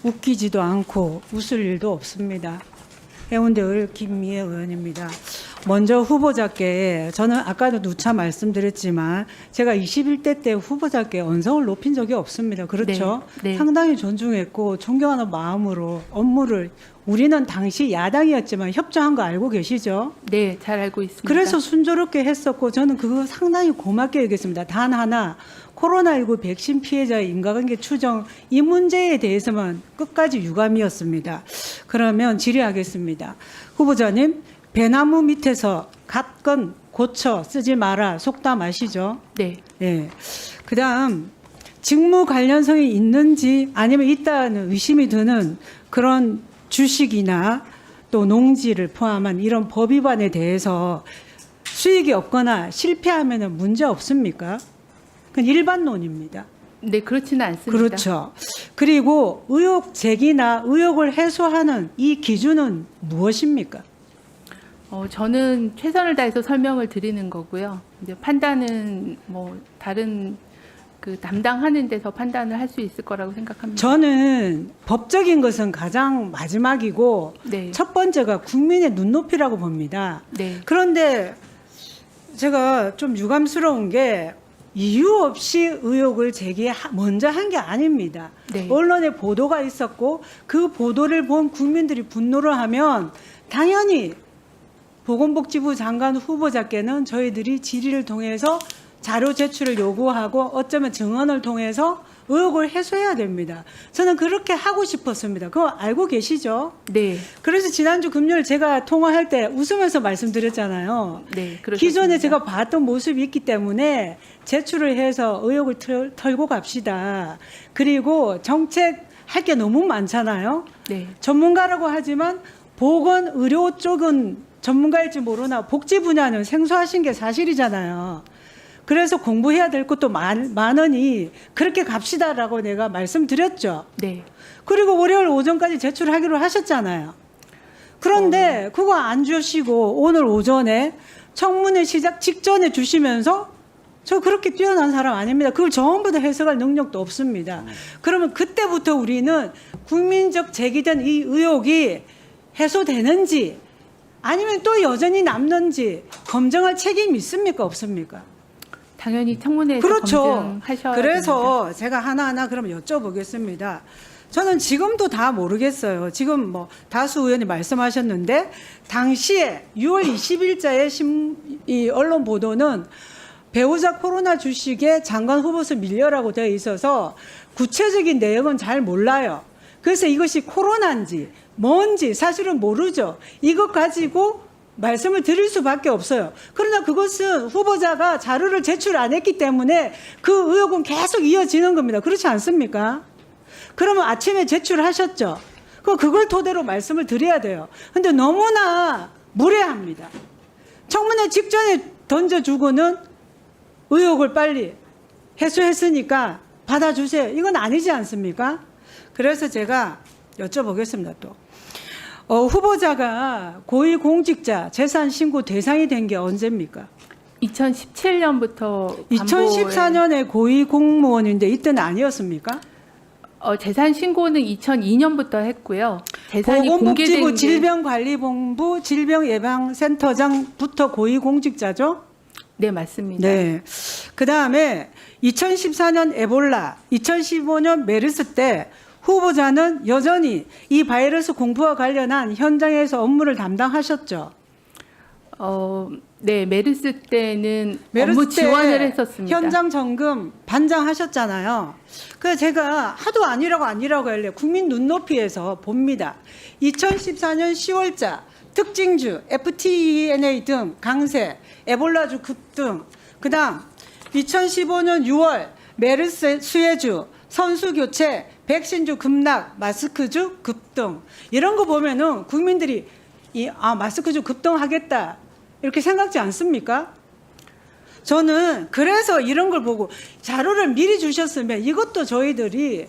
웃기지도 않고 웃을 일도 없습니다. 해운대의 김미애 의원입니다. 먼저 후보자께 저는 아까도 누차 말씀드렸지만 제가 21대 때 후보자께 언성을 높인 적이 없습니다. 그렇죠? 네, 네. 상당히 존중했고 존경하는 마음으로 업무를 우리는 당시 야당이었지만 협조한 거 알고 계시죠? 네, 잘 알고 있습니다. 그래서 순조롭게 했었고 저는 그거 상당히 고맙게 여겼습니다. 단 하나 코로나19 백신 피해자의 인과관계 추정 이 문제에 대해서만 끝까지 유감이었습니다. 그러면 질의하겠습니다. 후보자님, 배나무 밑에서 갓건 고쳐 쓰지 마라 속담 아시죠? 네, 예. 그다음 직무 관련성이 있는지 아니면 있다는 의심이 드는 그런 주식이나 또 농지를 포함한 이런 법 위반에 대해서 수익이 없거나 실패하면 문제 없습니까? 그건 일반론입니다. 네, 그렇지는 않습니다. 그렇죠. 그리고 의혹 제기나 의혹을 해소하는 이 기준은 무엇입니까? 저는 최선을 다해서 설명을 드리는 거고요. 이제 판단은 뭐 다른 그 담당하는 데서 판단을 할 수 있을 거라고 생각합니다. 저는 법적인 것은 가장 마지막이고 네, 첫 번째가 국민의 눈높이라고 봅니다. 네, 그런데 제가 좀 유감스러운 게 이유 없이 의혹을 먼저 한 게 아닙니다. 네. 언론에 보도가 있었고 그 보도를 본 국민들이 분노를 하면 당연히 보건복지부 장관 후보자께는 저희들이 질의를 통해서 자료 제출을 요구하고 어쩌면 증언을 통해서 의혹을 해소해야 됩니다. 저는 그렇게 하고 싶었습니다. 그거 알고 계시죠? 네, 그래서 지난주 금요일 제가 통화할 때 웃으면서 말씀드렸잖아요. 네. 그렇습니다. 기존에 제가 봤던 모습이 있기 때문에 제출을 해서 의혹을 털고 갑시다. 그리고 정책 할 게 너무 많잖아요. 네, 전문가라고 하지만 보건 의료 쪽은 전문가일지 모르나 복지 분야는 생소하신 게 사실이잖아요. 그래서 공부해야 될 것도 많으니 그렇게 갑시다라고 내가 말씀드렸죠. 네. 그리고 월요일 오전까지 제출하기로 하셨잖아요. 그런데 그거 안 주시고 오늘 오전에 청문회 시작 직전에 주시면서 저 그렇게 뛰어난 사람 아닙니다. 그걸 전부 다 해석할 능력도 없습니다. 그러면 그때부터 우리는 국민적 제기된 이 의혹이 해소되는지 아니면 또 여전히 남는지 검증할 책임이 있습니까? 없습니까? 당연히 청문회에서 그렇죠. 검증하셔야 그래서 됩니다. 제가 하나하나 그럼 여쭤보겠습니다. 저는 지금도 다 모르겠어요. 지금 뭐 다수 의원이 말씀하셨는데 당시에 6월 20일자의 이 언론 보도는 배우자 코로나 주식에 장관 후보수 밀려라고 되어 있어서 구체적인 내용은 잘 몰라요. 그래서 이것이 코로나인지 뭔지 사실은 모르죠. 이것 가지고 말씀을 드릴 수밖에 없어요. 그러나 그것은 후보자가 자료를 제출 안 했기 때문에 그 의혹은 계속 이어지는 겁니다. 그렇지 않습니까? 그러면 아침에 제출하셨죠. 그걸 토대로 말씀을 드려야 돼요. 근데 너무나 무례합니다. 청문회 직전에 던져주고는 의혹을 빨리 해소했으니까 받아주세요. 이건 아니지 않습니까? 그래서 제가 여쭤보겠습니다. 또 후보자가 고위공직자 재산 신고 대상이 된 게 언제입니까? 2017년부터 2014년에 고위공무원인데 이때는 아니었습니까? 재산 신고는 2002년부터 했고요. 재산이 보건복지부 공개된 게 질병관리본부 질병예방센터장부터 고위공직자죠? 네, 맞습니다. 네. 그 다음에 2014년 에볼라, 2015년 메르스 때 후보자는 여전히 이 바이러스 공포와 관련한 현장에서 업무를 담당하셨죠. 네, 메르스 때는 업무 지원을 했었습니다. 현장 점검 반장하셨잖아요. 그래서 제가 하도 아니라고 할래 국민 눈높이에서 봅니다. 2014년 10월자 특징주, FTENA 등 강세, 에볼라주 급등, 그다음 2015년 6월 메르스 수혜주, 선수 교체, 백신주 급락, 마스크주 급등 이런 거 보면은 국민들이 마스크주 급등하겠다 이렇게 생각지 않습니까? 저는 그래서 이런 걸 보고 자료를 미리 주셨으면 이것도 저희들이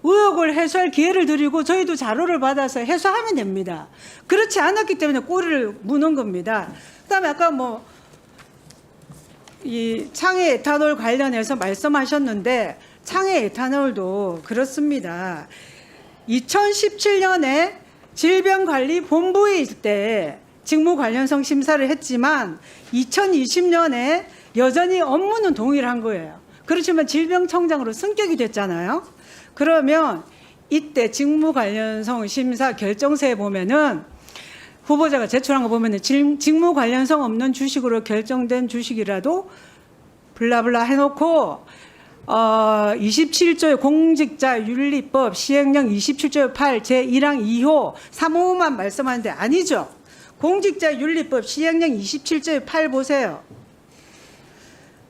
의혹을 해소할 기회를 드리고 저희도 자료를 받아서 해소하면 됩니다. 그렇지 않았기 때문에 꼬리를 무는 겁니다. 그다음에 아까 이 창해 에탄올 관련해서 말씀하셨는데 창해 에탄올도 그렇습니다. 2017년에 질병관리본부에 있을 때 직무 관련성 심사를 했지만 2020년에 여전히 업무는 동일한 거예요. 그렇지만 질병청장으로 승격이 됐잖아요. 그러면 이때 직무 관련성 심사 결정서에 보면은 후보자가 제출한 거 보면은 직무 관련성 없는 주식으로 결정된 주식이라도 블라블라 해놓고 27조의 공직자윤리법 시행령 27조 8 제1항 2호 3호만 말씀하는데 아니죠. 공직자윤리법 시행령 27조 8 보세요.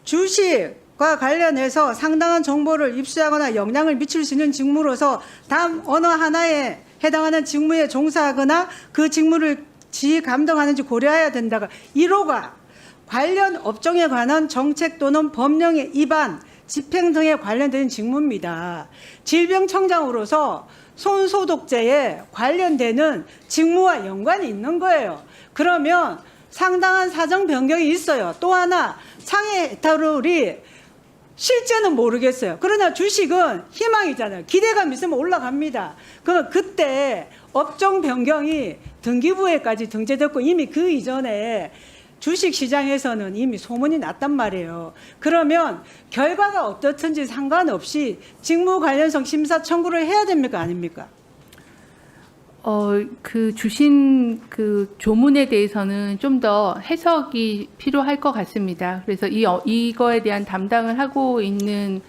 주식과 관련해서 상당한 정보를 입수하거나 영향을 미칠 수 있는 직무로서 다음 어느 하나에 해당하는 직무에 종사하거나 그 직무를 지휘 감독하는지 고려해야 된다가 1호가 관련 업종에 관한 정책 또는 법령의 위반, 집행 등에 관련된 직무입니다. 질병청장으로서 손소독제에 관련되는 직무와 연관이 있는 거예요. 그러면 상당한 사정 변경이 있어요. 또 하나 창의 에탄올이 실제는 모르겠어요. 그러나 주식은 희망이잖아요. 기대감 있으면 올라갑니다. 그럼 그때 업종 변경이 등기부에까지 등재됐고 이미 그 이전에 주식시장에서는 이미 소문이 났단 말이에요. 그러면 결과가 어떻든지 상관없이 직무 관련성 심사 청구를 해야 됩니까? 아닙니까? 그 주신 그 조문에 대해서는 좀 더 해석이 필요할 것 같습니다. 그래서 이거에 대한 담당을 하고 있는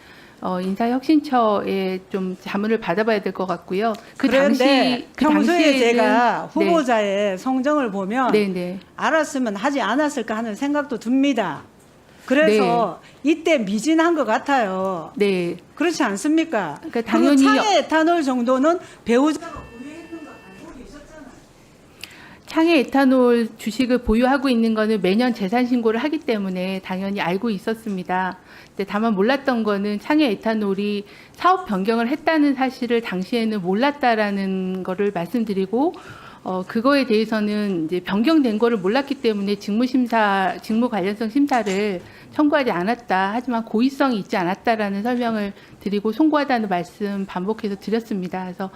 인사혁신처에 좀 자문을 받아봐야 될 것 같고요. 그런데 평소에 당시에는- 제가 후보자의 성정을 보면 네네. 알았으면 하지 않았을까 하는 생각도 듭니다. 그래서 이때 미진한 것 같아요. 네. 그렇지 않습니까? 그러니까 당연히 창의 에탄올 정도는 배우자가 보유했던 거 알고 계셨잖아요. 창의 에탄올 주식을 보유하고 있는 거는 매년 재산 신고를 하기 때문에 당연히 알고 있었습니다. 근데 다만 몰랐던 거는 창의 에탄올이 사업 변경을 했다는 사실을 당시에는 몰랐다라는 거를 말씀드리고 그거에 대해서는 이제 변경된 거를 몰랐기 때문에 직무 관련성 심사를 청구하지 않았다. 하지만 고의성이 있지 않았다라는 설명을 드리고 송구하다는 말씀 반복해서 드렸습니다. 그래서